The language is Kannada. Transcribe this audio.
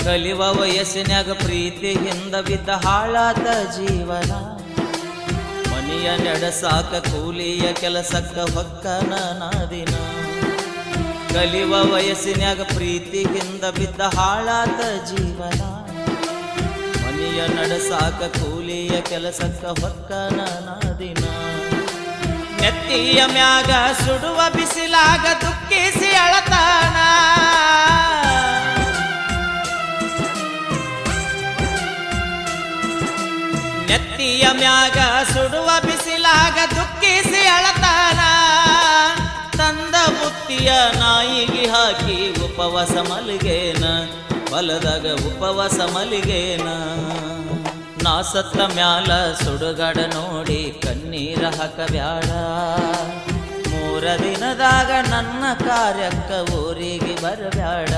ಕಲಿವ ವಯಸ್ಸಿನ್ಯಾಗ ಪ್ರೀತಿಯಿಂದ ಬಿದ್ದ ಹಾಳಾದ ಜೀವನ ಮನೆಯ ನಡೆಸಾಕ ಕೂಲಿಯ ಕೆಲಸಕ್ಕ ಹೊಕ್ಕನ ನಾದಿನ ಕಲಿವ ವಯಸ್ಸಿನ್ಯಾಗ ಪ್ರೀತಿಯಿಂದ ಬಿದ್ದ ಹಾಳಾದ ಜೀವನ ಮನೆಯ ನಡೆಸಾಕ ಕೂಲಿಯ ಕೆಲಸಕ್ಕ ಹೊಕ್ಕನ ನಾದಿನ ನೆತ್ತಿಯ ಮ್ಯಾಗ ಸುಡುವ ಬಿಸಿಲಾಗ ದುಃಖಿಸಿ ಅಳತಾನ ನೆತ್ತಿಯ ಮ್ಯಾಗ ಸುಡುವ ಬಿಸಿಲಾಗ ದುಃಖಿಸಿ ಅಳತಾನ ತಂದ ಬುತ್ತಿಯ ನಾಯಿಗೆ ಹಾಕಿ ಉಪವಾಸ ಮಲಿಗೇನ ಹೊಲದಾಗ ಉಪವಾಸ ಮಲಿಗೇನ ನಾ ಸತ್ತ ಮ್ಯಾಲ ಸುಡುಗಾಡ ನೋಡಿ ಕಣ್ಣೀರ ಹಾಕಬ್ಯಾಡ 3 ದಿನದಾಗ ನನ್ನ ಕಾರ್ಯಕ್ಕ ಊರಿಗೆ ಬರಬ್ಯಾಡ